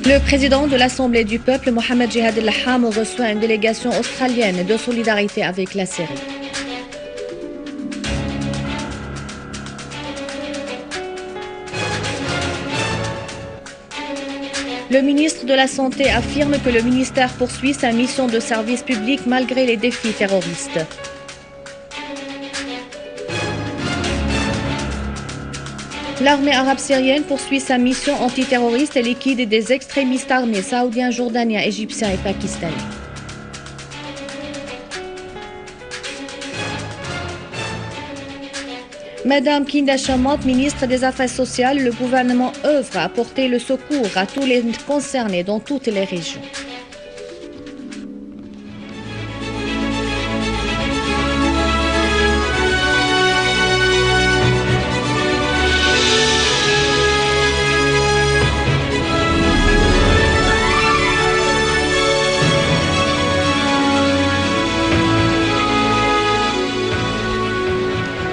Le président de l'Assemblée du peuple, Mohamed Jihad al-Laham, reçoit une délégation australienne de solidarité avec la Syrie. Le ministre de la Santé affirme que le ministère poursuit sa mission de service public malgré les défis terroristes. L'armée arabe syrienne poursuit sa mission antiterroriste et liquide des extrémistes armés saoudiens, jordaniens, égyptiens et pakistanais. Madame Kinda Chamot, ministre des Affaires sociales, le gouvernement œuvre à apporter le secours à tous les concernés dans toutes les régions.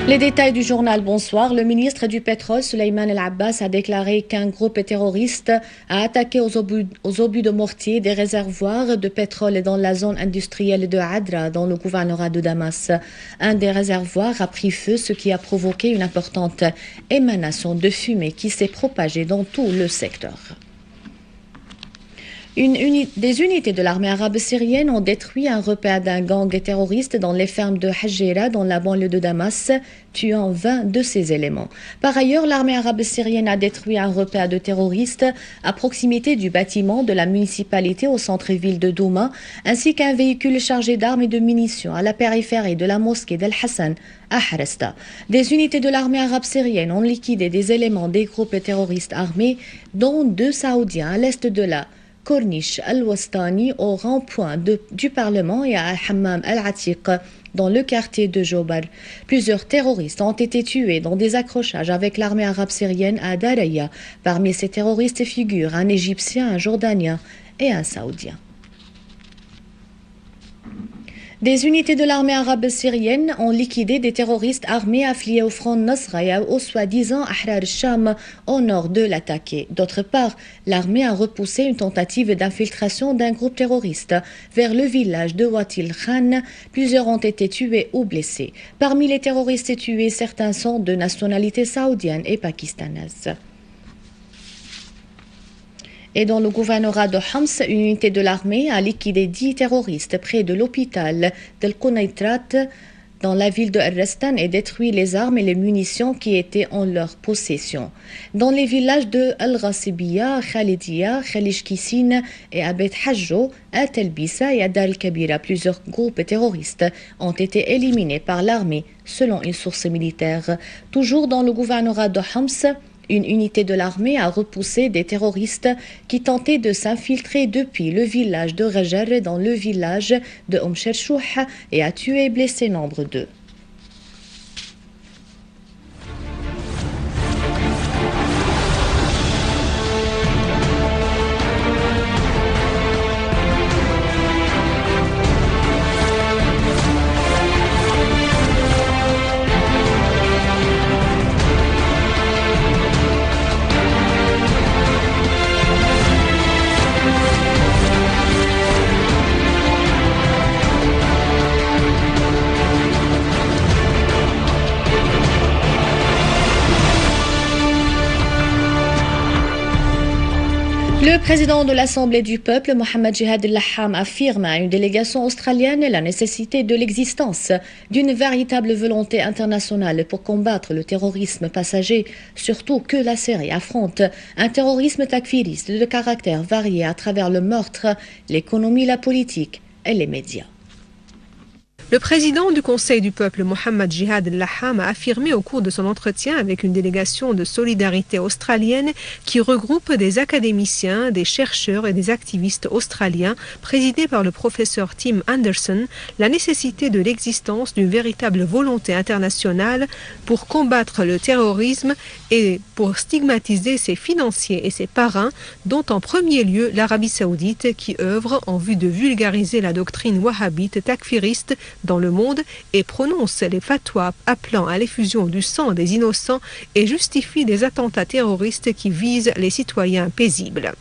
Les détails du journal, bonsoir. Le ministre du pétrole, Souleymane El Abbas, a déclaré qu'un groupe terroriste a attaqué aux obus de mortier des réservoirs de pétrole dans la zone industrielle de Adra, dans le gouvernorat de Damas. Un des réservoirs a pris feu, ce qui a provoqué une importante émanation de fumée qui s'est propagée dans tout le secteur. Des unités de l'armée arabe syrienne ont détruit un repère d'un gang terroriste dans les fermes de Hajjera, dans la banlieue de Damas, tuant 20 de ses éléments. Par ailleurs, l'armée arabe syrienne a détruit un repère de terroristes à proximité du bâtiment de la municipalité au centre-ville de Douma, ainsi qu'un véhicule chargé d'armes et de munitions à la périphérie de la mosquée d'El Hassan à Haresta. Des unités de l'armée arabe syrienne ont liquidé des éléments des groupes terroristes armés, dont 2 Saoudiens à l'est de la Corniche al-Wastani au rond-point du Parlement et à Al-Hammam al-Atiq dans le quartier de Jobar. Plusieurs terroristes ont été tués dans des accrochages avec l'armée arabe syrienne à Daraya. Parmi ces terroristes figurent un Égyptien, un Jordanien et un Saoudien. Des unités de l'armée arabe syrienne ont liquidé des terroristes armés affiliés au Front Nasra et au soi-disant Ahrar al-Sham au nord de l'attaqué. D'autre part, l'armée a repoussé une tentative d'infiltration d'un groupe terroriste vers le village de Watil Khan. Plusieurs ont été tués ou blessés. Parmi les terroristes tués, certains sont de nationalité saoudienne et pakistanaise. Et dans le gouvernorat de Homs, une unité de l'armée a liquidé 10 terroristes près de l'hôpital d'El Qunaitrat dans la ville de Restan et détruit les armes et les munitions qui étaient en leur possession. Dans les villages de Al-Ghassibiya, Khalidiya, Khalish Kissine et Abed Hajjo, à Telbissa et à Dar el-Kabira, plusieurs groupes terroristes ont été éliminés par l'armée, selon une source militaire. Toujours dans le gouvernorat de Homs, une unité de l'armée a repoussé des terroristes qui tentaient de s'infiltrer depuis le village de Rajar dans le village de Omcherchouh et a tué et blessé nombre d'eux. Le président de l'Assemblée du peuple, Mohamed Jihad al-Laham, affirme à une délégation australienne la nécessité de l'existence d'une véritable volonté internationale pour combattre le terrorisme passager, surtout que la Syrie affronte un terrorisme takfiriste de caractère varié à travers le meurtre, l'économie, la politique et les médias. Le président du Conseil du peuple, Mohamed Jihad al-Laham, a affirmé au cours de son entretien avec une délégation de solidarité australienne qui regroupe des académiciens, des chercheurs et des activistes australiens, présidée par le professeur Tim Anderson, la nécessité de l'existence d'une véritable volonté internationale pour combattre le terrorisme et pour stigmatiser ses financiers et ses parrains, dont en premier lieu l'Arabie saoudite qui œuvre en vue de vulgariser la doctrine wahhabite takfiriste dans le monde et prononce les fatwas appelant à l'effusion du sang des innocents et justifie des attentats terroristes qui visent les citoyens paisibles.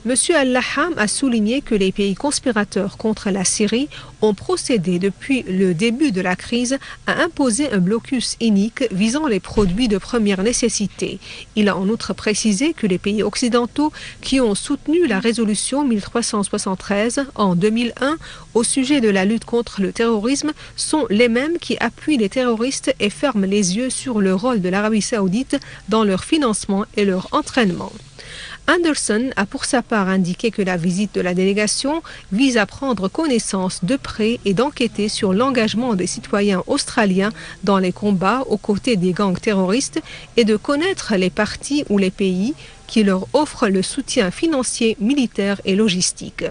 M. Al-Laham a souligné que les pays conspirateurs contre la Syrie ont procédé depuis le début de la crise à imposer un blocus inique visant les produits de première nécessité. Il a en outre précisé que les pays occidentaux qui ont soutenu la résolution 1373 en 2001 au sujet de la lutte contre le terrorisme sont les mêmes qui appuient les terroristes et ferment les yeux sur le rôle de l'Arabie saoudite dans leur financement et leur entraînement. Anderson a pour sa part indiqué que la visite de la délégation vise à prendre connaissance de près et d'enquêter sur l'engagement des citoyens australiens dans les combats aux côtés des gangs terroristes et de connaître les partis ou les pays qui leur offrent le soutien financier, militaire et logistique.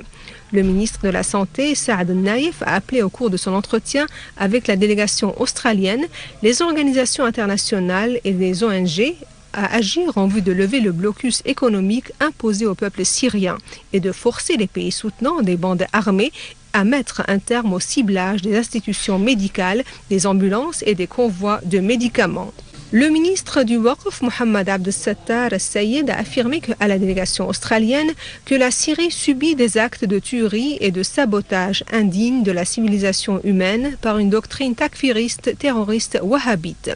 Le ministre de la Santé, Saad Naïf, a appelé au cours de son entretien avec la délégation australienne les organisations internationales et les ONG à agir en vue de lever le blocus économique imposé au peuple syrien et de forcer les pays soutenant des bandes armées à mettre un terme au ciblage des institutions médicales, des ambulances et des convois de médicaments. Le ministre du Waqf, Mohamed Abdel-Sattar Al-Sayed, a affirmé à la délégation australienne que la Syrie subit des actes de tuerie et de sabotage indignes de la civilisation humaine par une doctrine takfiriste, terroriste, wahhabite.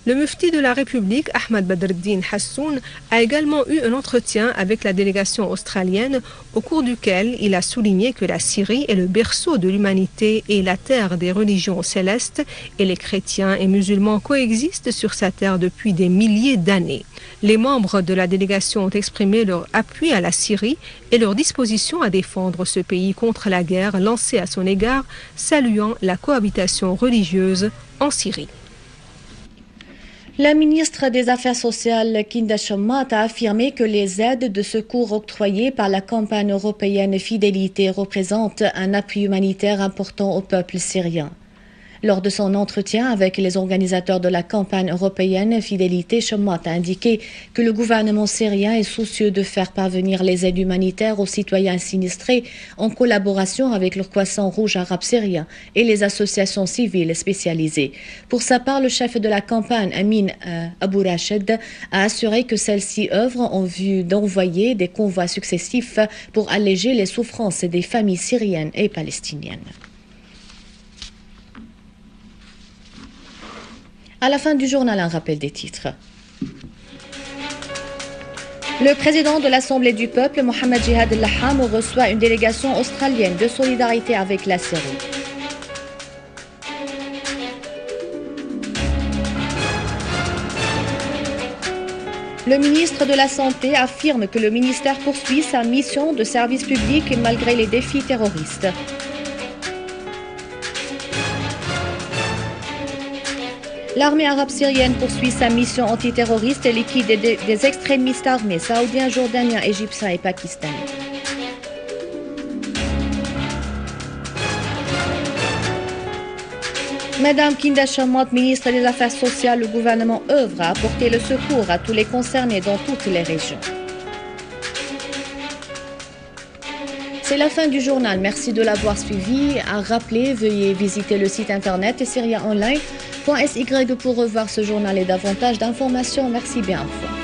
Le mufti de la République, Ahmad Badreddin Hassoun, a également eu un entretien avec la délégation australienne au cours duquel il a souligné que la Syrie est le berceau de l'humanité et la terre des religions célestes et les chrétiens et musulmans coexistent sur sa terre depuis des milliers d'années. Les membres de la délégation ont exprimé leur appui à la Syrie et leur disposition à défendre ce pays contre la guerre lancée à son égard, saluant la cohabitation religieuse en Syrie. La ministre des Affaires sociales, Kinda Shammat, a affirmé que les aides de secours octroyées par la campagne européenne Fidélité représentent un appui humanitaire important au peuple syrien. Lors de son entretien avec les organisateurs de la campagne européenne Fidélité, Shammat a indiqué que le gouvernement syrien est soucieux de faire parvenir les aides humanitaires aux citoyens sinistrés en collaboration avec le Croissant Rouge arabe syrien et les associations civiles spécialisées. Pour sa part, le chef de la campagne, Amin Abou Rached, a assuré que celle-ci œuvre en vue d'envoyer des convois successifs pour alléger les souffrances des familles syriennes et palestiniennes. À la fin du journal, un rappel des titres. Le président de l'Assemblée du peuple, Mohamed Jihad Al-Laham, reçoit une délégation australienne de solidarité avec la Syrie. Le ministre de la Santé affirme que le ministère poursuit sa mission de service public malgré les défis terroristes. L'armée arabe syrienne poursuit sa mission antiterroriste et liquide des extrémistes armés saoudiens, jordaniens, égyptiens et pakistanais. Madame Kinda Shammat, ministre des Affaires sociales, le gouvernement œuvre à apporter le secours à tous les concernés dans toutes les régions. C'est la fin du journal. Merci de l'avoir suivi. À rappeler, veuillez visiter le site internet syriaonline.sy pour revoir ce journal et davantage d'informations. Merci bien. Au revoir.